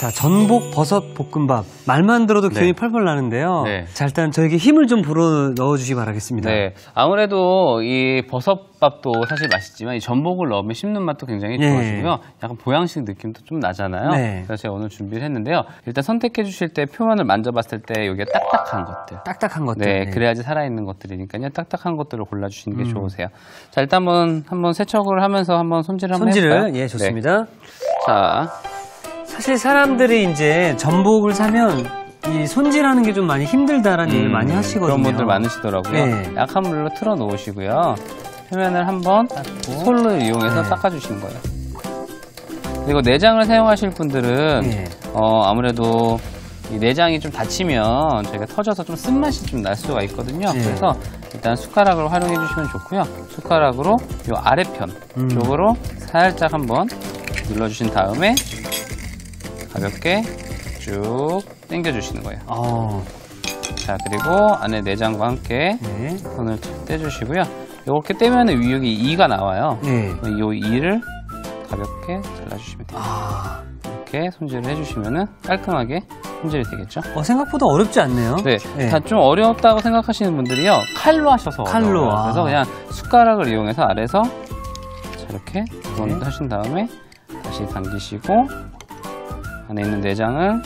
자, 전복 버섯 볶음밥. 말만 들어도 기운이 네. 펄펄 나는데요. 네. 자, 일단 저에게 힘을 좀 불어 넣어주시기 바라겠습니다. 네, 아무래도 이 버섯밥도 사실 맛있지만 이 전복을 넣으면 씹는 맛도 굉장히 예. 좋아지고요. 약간 보양식 느낌도 좀 나잖아요. 네. 그래서 제가 오늘 준비를 했는데요. 일단 선택해 주실 때 표면을 만져봤을 때 이게 딱딱한 것들. 딱딱한 것들. 네, 그래야지 살아있는 것들이니까요. 딱딱한 것들을 골라주시는 게 좋으세요. 자, 일단 한번 세척을 하면서 한번 손질을 한번 해볼까요? 손질을, 예, 좋습니다. 네. 자, 사실 사람들이 이제 전복을 사면 이 손질하는 게 좀 많이 힘들다라는 얘기를 많이 하시거든요. 그런 분들 많으시더라고요. 네. 약한 물로 틀어 놓으시고요. 표면을 한번 솔로 이용해서 네. 닦아주시는 거예요. 그리고 내장을 사용하실 분들은 네. 아무래도 이 내장이 좀 다치면 저희가 터져서 좀 쓴맛이 좀 날 수가 있거든요. 네. 그래서 일단 숟가락을 활용해 주시면 좋고요. 숟가락으로 이 아래편 쪽으로 살짝 한번 눌러주신 다음에 가볍게 쭉 당겨주시는 거예요. 자, 그리고 안에 내장과 함께 네. 손을 떼주시고요. 이렇게 떼면 여기 이가 나와요. 네. 이 이를 가볍게 잘라주시면 돼요. 이렇게 손질을 해주시면 깔끔하게 손질이 되겠죠. 생각보다 어렵지 않네요. 네, 네. 다 좀 어렵다고 생각하시는 분들이요, 칼로 하셔서 칼로, 어려워요. 그래서 그냥 숟가락을 이용해서 아래서 자, 이렇게 두 번 하신 다음에 다시 당기시고 안에 있는 내장을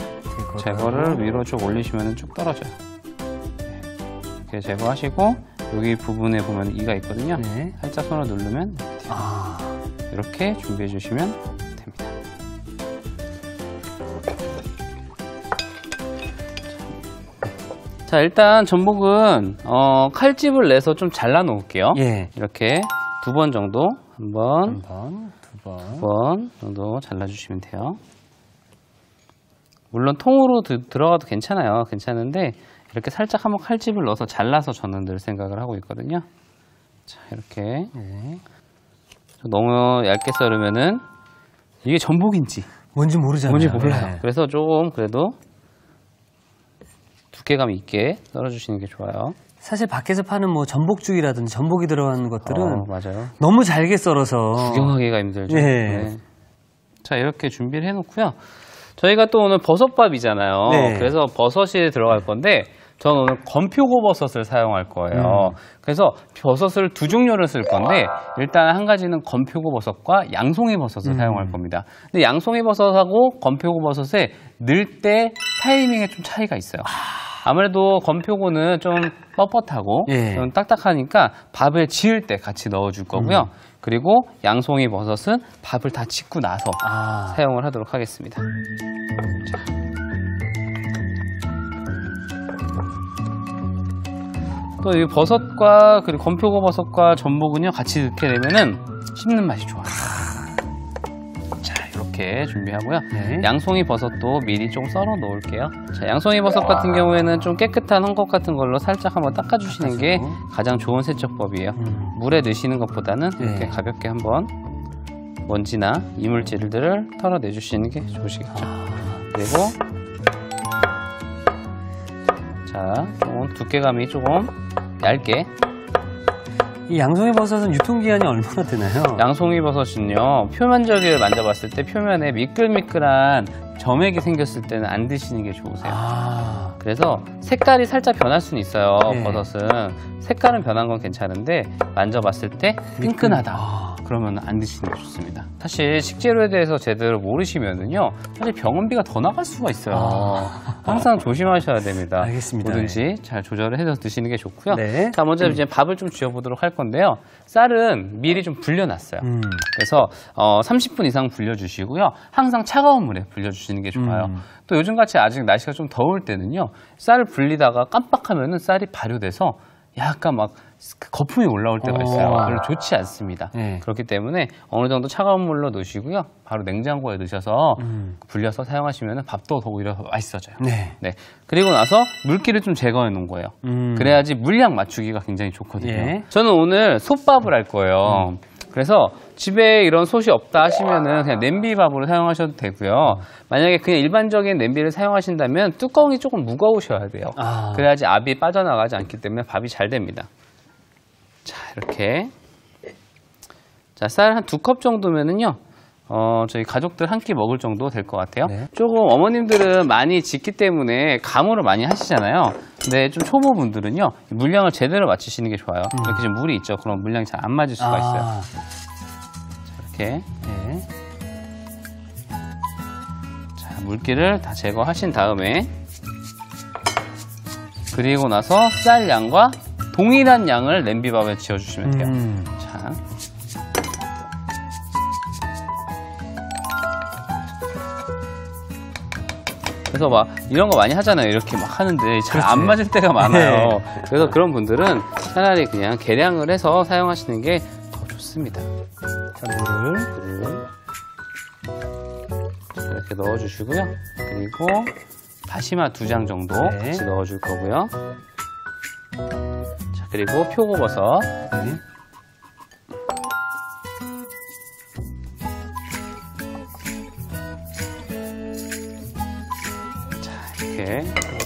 제거를 위로 쭉 올리시면 쭉 떨어져요. 네. 이렇게 제거하시고 여기 부분에 보면 이가 있거든요. 네. 살짝 손으로 누르면 이렇게 돼요. 이렇게 준비해 주시면 됩니다. 자, 일단 전복은 칼집을 내서 좀 잘라 놓을게요. 예. 이렇게 두 번 정도, 한 번, 두 번. 두 번 정도 잘라주시면 돼요. 물론 통으로 들어가도 괜찮아요. 괜찮은데 이렇게 살짝 한번 칼집을 넣어서 잘라서 저는 늘 생각을 하고 있거든요. 자, 이렇게 네. 너무 얇게 썰으면은 이게 전복인지 뭔지 모르잖아요. 뭔지 몰라요. 네. 그래서 조금 그래도 두께감 있게 썰어주시는 게 좋아요. 사실 밖에서 파는 뭐 전복죽이라든지 전복이 들어간 것들은 맞아요. 너무 잘게 썰어서 구경하기가 힘들죠. 예. 네. 자, 이렇게 준비를 해놓고요. 저희가 또 오늘 버섯밥이잖아요. 네. 그래서 버섯이 들어갈 건데 저는 오늘 건표고버섯을 사용할 거예요. 그래서 버섯을 두 종류를 쓸 건데 일단 한 가지는 건표고버섯과 양송이버섯을 사용할 겁니다. 근데 양송이버섯하고 건표고버섯에 넣을 때 타이밍에 좀 차이가 있어요. 아무래도 건표고는 좀 뻣뻣하고 예. 좀 딱딱하니까 밥을 지을 때 같이 넣어줄 거고요. 그리고 양송이버섯은 밥을 다 짓고 나서 사용을 하도록 하겠습니다. 자. 또 이 버섯과 그리고 건표고 버섯과 전복은요 같이 넣게 되면은 씹는 맛이 좋아요. 자, 이렇게 준비하고요. 네. 양송이 버섯도 미리 좀 썰어 놓을게요. 자, 양송이 버섯 같은 경우에는 좀 깨끗한 헝겊 같은 걸로 살짝 한번 닦아주시는 게 가장 좋은 세척법이에요. 물에 넣으시는 것보다는 이렇게 네. 가볍게 한번 먼지나 이물질들을 털어내 주시는 게 좋으시겠죠. 그리고 자, 조금 두께감이 조금 얇게. 이 양송이 버섯은 유통기한이 얼마나 되나요? 양송이 버섯은요, 표면적을 만져봤을 때 표면에 미끌미끌한 점액이 생겼을 때는 안 드시는 게 좋으세요. 그래서 색깔이 살짝 변할 수는 있어요. 네. 버섯은 색깔은 변한 건 괜찮은데 만져봤을 때 끈끈하다. 그러면 안 드시는 게 좋습니다. 사실 식재료에 대해서 제대로 모르시면은요, 사실 병원비가 더 나갈 수가 있어요. 항상 조심하셔야 됩니다. 알겠습니다. 뭐든지 잘 조절을 해서 드시는 게 좋고요. 네. 자, 먼저 이제 밥을 좀 지어보도록 할 건데요. 쌀은 미리 좀 불려놨어요. 그래서 30분 이상 불려주시고요. 항상 차가운 물에 불려주시는 게 좋아요. 또 요즘같이 아직 날씨가 좀 더울 때는요, 쌀을 불리다가 깜빡하면은 쌀이 발효돼서 약간 막 거품이 올라올 때가 있어요. 별로 좋지 않습니다. 네. 그렇기 때문에 어느 정도 차가운 물로 넣으시고요. 바로 냉장고에 넣으셔서 불려서 사용하시면 밥도 더 오히려 맛있어져요. 네. 네. 그리고 나서 물기를 좀 제거해 놓은 거예요. 그래야지 물량 맞추기가 굉장히 좋거든요. 예. 저는 오늘 솥밥을 할 거예요. 그래서 집에 이런 솥이 없다 하시면은 그냥 냄비밥으로 사용하셔도 되고요. 만약에 그냥 일반적인 냄비를 사용하신다면 뚜껑이 조금 무거우셔야 돼요. 그래야지 압이 빠져나가지 않기 때문에 밥이 잘 됩니다. 자, 이렇게. 자, 쌀 한 2컵 정도면은요, 저희 가족들 한 끼 먹을 정도 될 것 같아요. 네. 조금 어머님들은 많이 짓기 때문에 감으로 많이 하시잖아요. 근데 좀 초보분들은요, 물량을 제대로 맞추시는 게 좋아요. 이렇게 지금 물이 있죠. 그럼 물량이 잘 안 맞을 수가 있어요. 자, 이렇게. 네. 자, 물기를 다 제거하신 다음에, 그리고 나서 쌀 양과 동일한 양을 냄비밥에 지어주시면 돼요. 자. 그래서 막 이런 거 많이 하잖아요. 이렇게 막 하는데 잘 안 그렇지. 맞을 때가 많아요. 네. 그래서 그런 분들은 차라리 그냥 계량을 해서 사용하시는 게 더 좋습니다. 자, 물을. 이렇게 넣어주시고요. 그리고 다시마 2장 정도 네. 같이 넣어줄 거고요. 자, 그리고 표고버섯. 네. 이렇게 넣을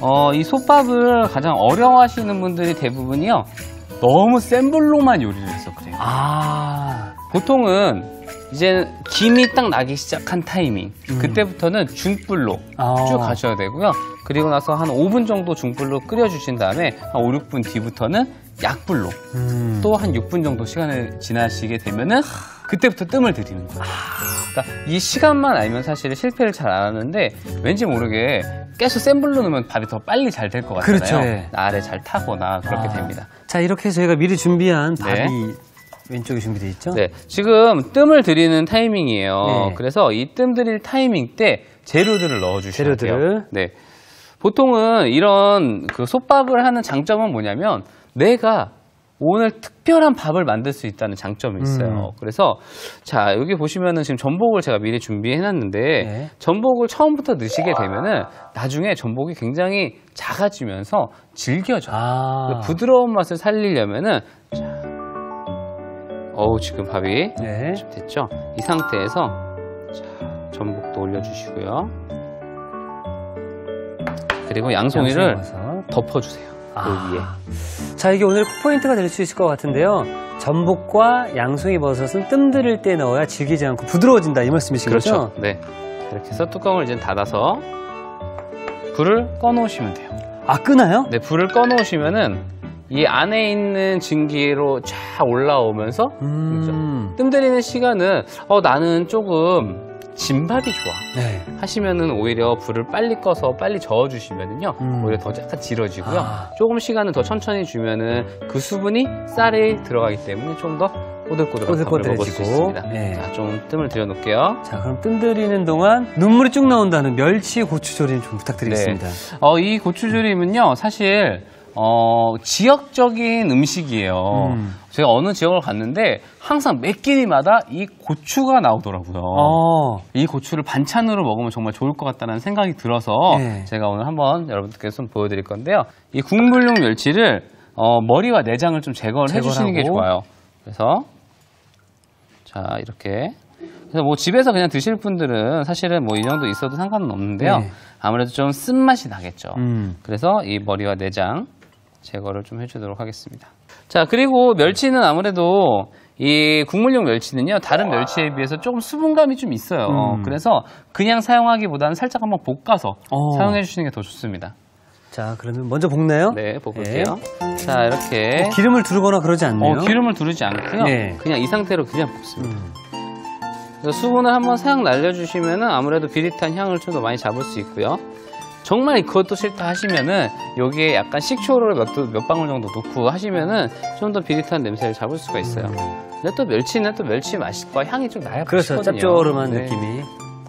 거예요. 이 솥밥을 가장 어려워하시는 분들이 대부분이요. 너무 센 불로만 요리를 해서 그래요. 보통은 이제 김이 딱 나기 시작한 타이밍, 그때부터는 중불로 쭉 가셔야 되고요. 그리고 나서 한 5분 정도 중불로 끓여주신 다음에 한 5, 6분 뒤부터는 약불로 또 한 6분 정도 시간을 지나시게 되면은 그때부터 뜸을 들이는 거예요. 그러니까 이 시간만 알면 사실 실패를 잘 안 하는데 왠지 모르게 계속 센 불로 넣으면 밥이 더 빨리 잘 될 것 같잖아요. 그렇죠. 네. 알에 잘 타거나 그렇게 됩니다. 자, 이렇게 저희가 미리 준비한 밥이 네. 왼쪽에 준비되어 있죠? 네, 지금 뜸을 들이는 타이밍이에요. 네. 그래서 이 뜸 들일 타이밍 때 재료들을 넣어주셔야 돼요. 재료들을. 네, 보통은 이런 그 솥밥을 하는 장점은 뭐냐면 내가 오늘 특별한 밥을 만들 수 있다는 장점이 있어요. 그래서 자, 여기 보시면은 지금 전복을 제가 미리 준비해 놨는데 네. 전복을 처음부터 넣으시게 되면은 나중에 전복이 굉장히 작아지면서 질겨져요. 부드러운 맛을 살리려면은 자, 지금 밥이 네. 좀 됐죠? 이 상태에서 자, 전복도 올려주시고요. 그리고 양송이를 덮어주세요. 그 위에. 자, 이게 오늘 포인트가 될 수 있을 것 같은데요. 전복과 양송이 버섯은 뜸 들일 때 넣어야 질기지 않고 부드러워진다, 이 말씀이신 그렇죠. 거죠? 네. 이렇게 해서 뚜껑을 이제 닫아서 불을 꺼놓으시면 돼요. 끄나요? 네, 불을 꺼놓으시면은 이 안에 있는 증기로 쫙 올라오면서 뜸 들이는 시간은 나는 조금 진밥이 좋아 네. 하시면은 오히려 불을 빨리 꺼서 빨리 저어주시면은요 오히려 더 약간 질어지고요. 조금 시간을 더 천천히 주면은 그 수분이 쌀에 들어가기 때문에 좀 더 꼬들꼬들한 밥을 먹을 수 있습니다. 네. 자, 좀 뜸을 들여놓을게요. 자, 그럼 뜸 들이는 동안 눈물이 쭉 나온다는 멸치 고추조림 좀 부탁드리겠습니다. 네. 이 고추조림은요 사실 지역적인 음식이에요. 제가 어느 지역을 갔는데 항상 매 끼니마다 이 고추가 나오더라고요. 이 고추를 반찬으로 먹으면 정말 좋을 것 같다는 생각이 들어서 네. 제가 오늘 한번 여러분들께 좀 보여드릴 건데요. 이 국물용 멸치를 머리와 내장을 좀 제거를 해주시는 게 좋아요. 그래서 자, 이렇게. 그래서 뭐 집에서 그냥 드실 분들은 사실은 뭐 이 정도 있어도 상관은 없는데요. 네. 아무래도 좀 쓴맛이 나겠죠. 그래서 이 머리와 내장 제거를 좀 해주도록 하겠습니다. 자, 그리고 멸치는 아무래도 이 국물용 멸치는요 다른 멸치에 비해서 조금 수분감이 좀 있어요. 그래서 그냥 사용하기보다는 살짝 한번 볶아서 사용해 주시는 게 더 좋습니다. 자, 그러면 먼저 볶나요? 네, 볶을게요. 자, 이렇게 기름을 두르거나 그러지 않네요. 기름을 두르지 않고요. 네. 그냥 이 상태로 그냥 볶습니다. 그래서 수분을 한번 싹 날려주시면은 아무래도 비릿한 향을 좀 더 많이 잡을 수 있고요. 정말 그것도 싫다 하시면은 여기에 약간 식초를 몇 방울 정도 넣고 하시면은 좀 더 비릿한 냄새를 잡을 수가 있어요. 근데 또 멸치는 또 멸치 맛과 향이 좀 나야 그렇죠. 맛있거든요. 짭조름한 네. 느낌이.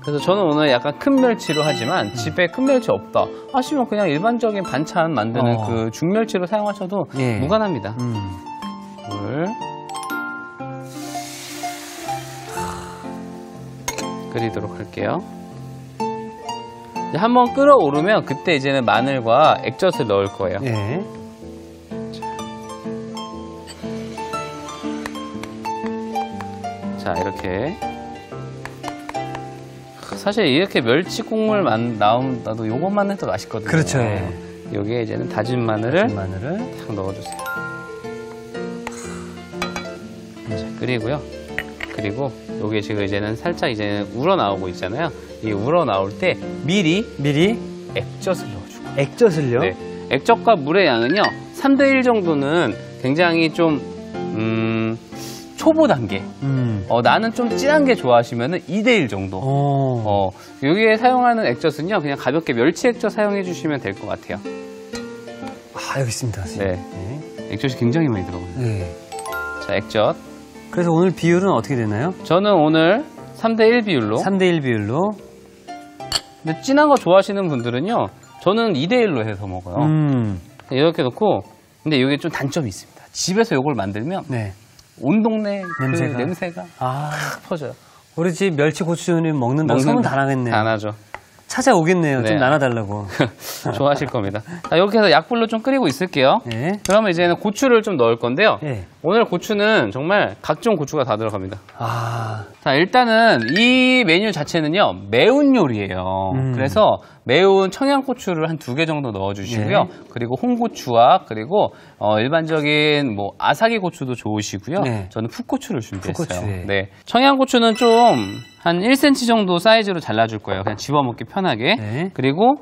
그래서 저는 오늘 약간 큰 멸치로 하지만 집에 큰 멸치 없다 하시면 그냥 일반적인 반찬 만드는 그 중멸치로 사용하셔도 예. 무관합니다. 물 끓이도록 할게요. 한번 끓어오르면 그때 이제는 마늘과 액젓을 넣을 거예요. 예. 자, 이렇게. 사실 이렇게 멸치 국물 나도 요것만 해도 맛있거든요. 그렇죠. 예. 여기에 이제는 다진 마늘을 마늘을 딱 넣어주세요. 끓이고요. 그리고 여기 지금 이제는 살짝 이제는 우러나오고 있잖아요. 이 우러나올 때 미리 액젓을 넣어주고. 액젓을요? 네. 액젓과 물의 양은요 3대1 정도는 굉장히 좀 초보 단계. 나는 좀 진한 게 좋아하시면은 2대1 정도. 여기에 사용하는 액젓은요 그냥 가볍게 멸치 액젓 사용해 주시면 될 것 같아요. 아, 여기 있습니다. 네. 액젓이 굉장히 많이 들어가요. 네. 자, 액젓. 그래서 오늘 비율은 어떻게 되나요? 저는 오늘 3대1 비율로. 3대1 비율로. 근데 진한 거 좋아하시는 분들은요, 저는 2대1로 해서 먹어요. 이렇게 놓고, 근데 여기 좀 단점이 있습니다. 집에서 이걸 만들면, 네. 온 동네 냄새가, 그 냄새가 탁 퍼져요. 우리 집 멸치 고추전이 먹는다고 소문 다 나겠네요. 다 나죠. 찾아오겠네요. 네. 좀 나눠달라고. 좋아하실 겁니다. 자, 이렇게 해서 약불로 좀 끓이고 있을게요. 네. 그러면 이제는 고추를 좀 넣을 건데요. 네. 오늘 고추는 정말 각종 고추가 다 들어갑니다. 아. 자, 일단은 이 메뉴 자체는요, 매운 요리예요. 그래서 매운 청양고추를 한 2개 정도 넣어주시고요. 네. 그리고 홍고추와 그리고 일반적인 뭐 아사기 고추도 좋으시고요. 네. 저는 풋고추를 준비했어요. 풋고추, 네. 네. 청양고추는 좀 한 1cm 정도 사이즈로 잘라줄 거예요. 그냥 집어먹기 편하게. 네. 그리고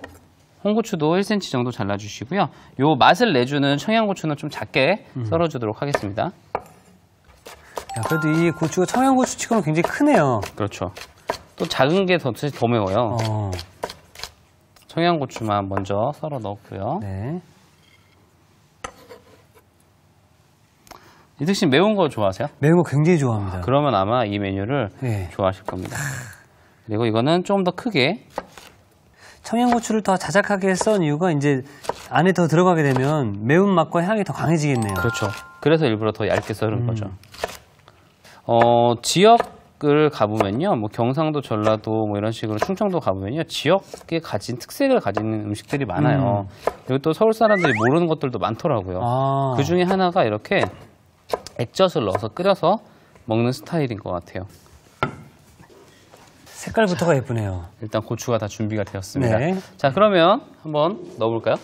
홍고추도 1cm 정도 잘라주시고요. 요 맛을 내주는 청양고추는 좀 작게 썰어주도록 하겠습니다. 야, 그래도 이 고추가 청양고추치고는 굉장히 크네요. 그렇죠. 또 작은 게 더 매워요. 청양고추만 먼저 썰어 넣고요. 네. 이득 씨 매운 거 좋아하세요? 매운 거 굉장히 좋아합니다. 그러면 아마 이 메뉴를 네. 좋아하실 겁니다. 그리고 이거는 좀 더 크게. 청양고추를 더 자작하게 썬 이유가 이제 안에 더 들어가게 되면 매운맛과 향이 더 강해지겠네요. 그렇죠. 그래서 일부러 더 얇게 썰은 거죠. 지역을 가보면요. 뭐 경상도, 전라도 뭐 이런 식으로 충청도 가보면요. 지역에 가진 특색을 가진 음식들이 많아요. 그리고 또 서울 사람들이 모르는 것들도 많더라고요. 아. 그 중에 하나가 이렇게 액젓을 넣어서 끓여서 먹는 스타일인 것 같아요. 색깔부터가 예쁘네요. 일단 고추가 다 준비가 되었습니다. 네. 자, 그러면 한번 넣어볼까요?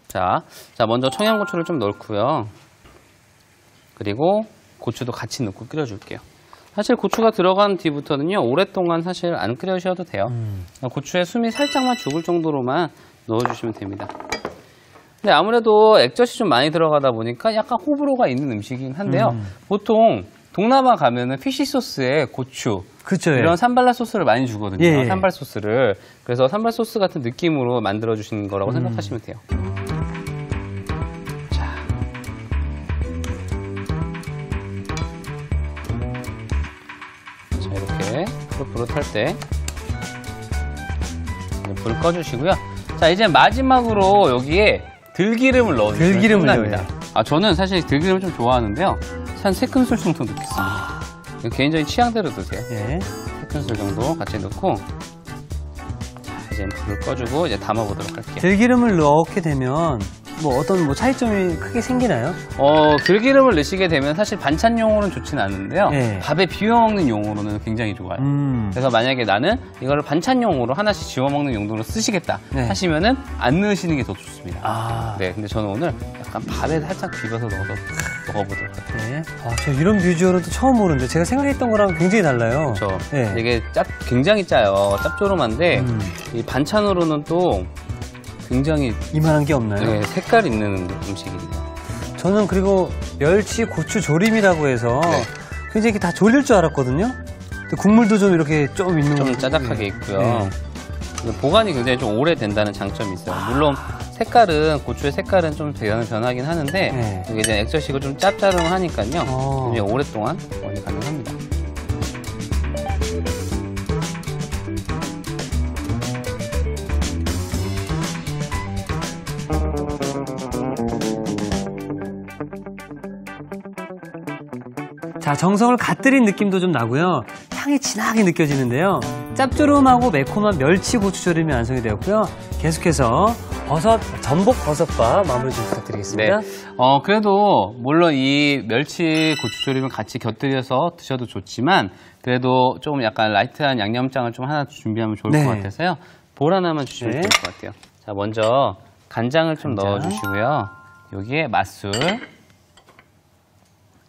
자, 먼저 청양고추를 좀 넣고요. 그리고 고추도 같이 넣고 끓여줄게요. 사실 고추가 들어간 뒤부터는요, 오랫동안 사실 안 끓여주셔도 돼요. 고추에 숨이 살짝만 죽을 정도로만 넣어주시면 됩니다. 근데 아무래도 액젓이 좀 많이 들어가다 보니까 약간 호불호가 있는 음식이긴 한데요. 보통 동남아 가면은 피쉬 소스에 고추, 그렇죠. 이런 산발라 소스를 많이 주거든요. 예. 산발 소스를. 그래서 산발 소스 같은 느낌으로 만들어 주시는 거라고 생각하시면 돼요. 자. 자, 이렇게 푸릇푸릇할 때 불 꺼주시고요. 자, 이제 마지막으로 여기에 들기름을 넣어주시면 들기름을요, 끝납니다. 아, 저는 사실 들기름을 좀 좋아하는데요. 한 3큰술 정도 넣겠습니다. 개인적인 취향대로 드세요. 예. 3큰술 정도 같이 넣고, 자, 이제 불을 꺼주고 이제 담아보도록 할게요. 들기름을 넣게 되면 뭐 어떤 차이점이 크게 생기나요? 들기름을 넣으시게 되면 사실 반찬용으로는 좋지는 않은데요. 네. 밥에 비벼 먹는 용으로는 굉장히 좋아요. 그래서 만약에 나는 이거를 반찬용으로 하나씩 지워 먹는 용도로 쓰시겠다 네. 하시면은 안 넣으시는 게 더 좋습니다. 아. 네, 근데 저는 오늘 약간 밥에 살짝 비벼서 넣어서 먹어보도록 할게요. 네. 저 이런 비주얼은 또 처음 보는데 제가 생각했던 거랑 굉장히 달라요. 그렇죠. 네. 이게 굉장히 짜요. 짭조름한데 이 반찬으로는 또 굉장히 이만한 게 없나요? 네, 색깔 있는 음식이에요. 저는 그리고 멸치 고추 조림이라고 해서 네. 굉장히 이렇게 다 졸릴 줄 알았거든요. 근데 국물도 좀 이렇게 좀 있는 좀 거. 짜작하게 있고요. 네. 보관이 굉장히 좀 오래 된다는 장점이 있어요. 물론 고추의 색깔은 좀 변하긴 하는데 네. 이게 이제 액젓이고 좀 짭짤하니까요. 굉장히 오랫동안 보관이 가능합니다. 자, 정성을 갓들인 느낌도 좀 나고요. 향이 진하게 느껴지는데요. 짭조름하고 매콤한 멸치 고추조림이 완성이 되었고요. 계속해서 전복 버섯밥 마무리 좀 부탁드리겠습니다. 네. 그래도 물론 이 멸치 고추조림을 같이 곁들여서 드셔도 좋지만 그래도 좀 약간 라이트한 양념장을 좀 하나 준비하면 좋을 네. 것 같아서 볼 하나만 주시면 네. 좋을 것 같아요. 자, 먼저 간장을 좀 간장. 넣어주시고요. 여기에 맛술,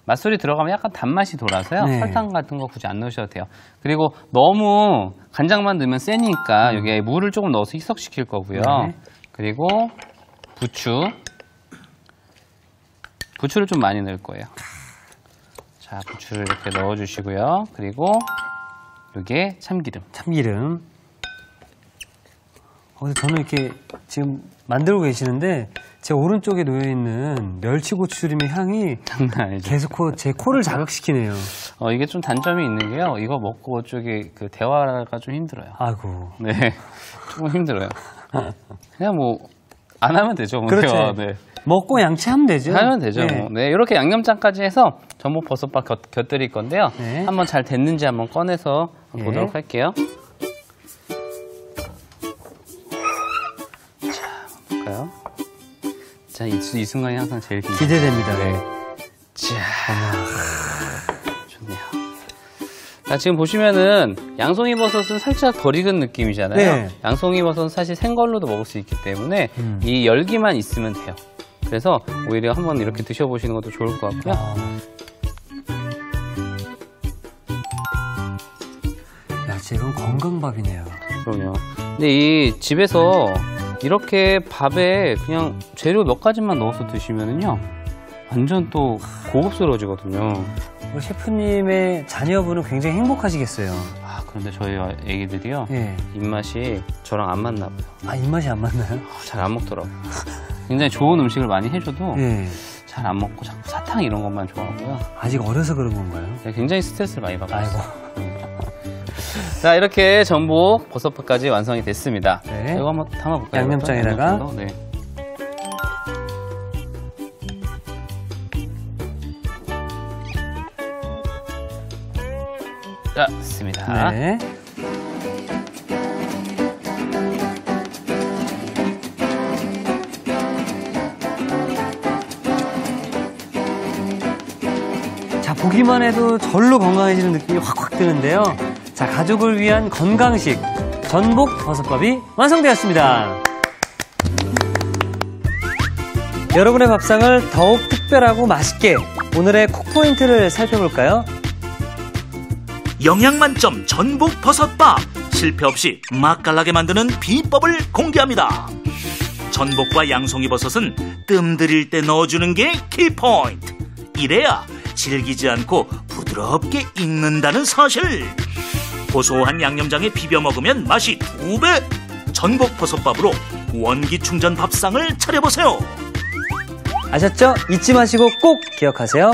맛술이 들어가면 약간 단맛이 돌아서요. 네. 설탕 같은 거 굳이 안 넣으셔도 돼요. 그리고 너무 간장만 넣으면 세니까 여기에 물을 조금 넣어서 희석시킬 거고요. 네. 그리고 부추를 좀 많이 넣을 거예요. 자, 부추를 이렇게 넣어주시고요. 그리고 이게 참기름. 근데 저는 이렇게 지금 만들고 계시는데 제 오른쪽에 놓여있는 멸치고추기름의 향이 장난 아니죠. 계속 제 코를 자극시키네요. 이게 좀 단점이 있는 게요. 이거 먹고 저기 그 대화가 좀 힘들어요. 아이고. 네, 조금 힘들어요. 그냥 뭐 안 하면 되죠. 뭐 그렇죠. 대화, 네. 먹고 양치하면 되죠. 하면 되죠. 네. 뭐. 네, 이렇게 양념장까지 해서 전복 버섯밥 곁들일 건데요. 네. 한번 잘 됐는지 한번 꺼내서 네. 보도록 할게요. 자, 볼까요? 자, 이 순간이 항상 제일 기대됩니다. 네. 자, 좋네요. 자, 지금 보시면은 양송이 버섯은 살짝 덜 익은 느낌이잖아요. 네. 양송이 버섯은 사실 생걸로도 먹을 수 있기 때문에 이 열기만 있으면 돼요. 그래서 오히려 한번 이렇게 드셔보시는 것도 좋을 것 같고요. 야, 지금 건강밥이네요. 그럼요. 근데 이 집에서 이렇게 밥에 그냥 재료 몇 가지만 넣어서 드시면은요, 완전 또 고급스러워지거든요. 우리 셰프님의 자녀분은 굉장히 행복하시겠어요. 아, 그런데 저희 애기들이요, 예. 입맛이 저랑 안 맞나 봐요. 아, 입맛이 안 맞나요? 잘 안 먹더라고요. 굉장히 좋은 음식을 많이 해줘도 예. 잘 안 먹고 자꾸 사탕 이런 것만 좋아하고요. 아직 어려서 그런 건가요? 굉장히 스트레스를 많이 받고 아이고. 있어요. 자, 이렇게 전복 버섯밥까지 완성이 됐습니다. 네. 이거 한번 담아볼까요? 양념장에다가. 양념장도? 네. 자, 됐습니다. 네. 자, 보기만 해도 절로 건강해지는 느낌이 확확 드는데요. 자, 가족을 위한 건강식 전복 버섯밥이 완성되었습니다. 여러분의 밥상을 더욱 특별하고 맛있게 오늘의 콕포인트를 살펴볼까요? 영양만점 전복 버섯밥 실패 없이 맛깔나게 만드는 비법을 공개합니다. 전복과 양송이 버섯은 뜸 들일 때 넣어주는 게 키포인트. 이래야 질기지 않고 부드럽게 익는다는 사실. 고소한 양념장에 비벼 먹으면 맛이 2배. 전복 버섯밥으로 원기 충전 밥상을 차려보세요. 아셨죠? 잊지 마시고 꼭 기억하세요.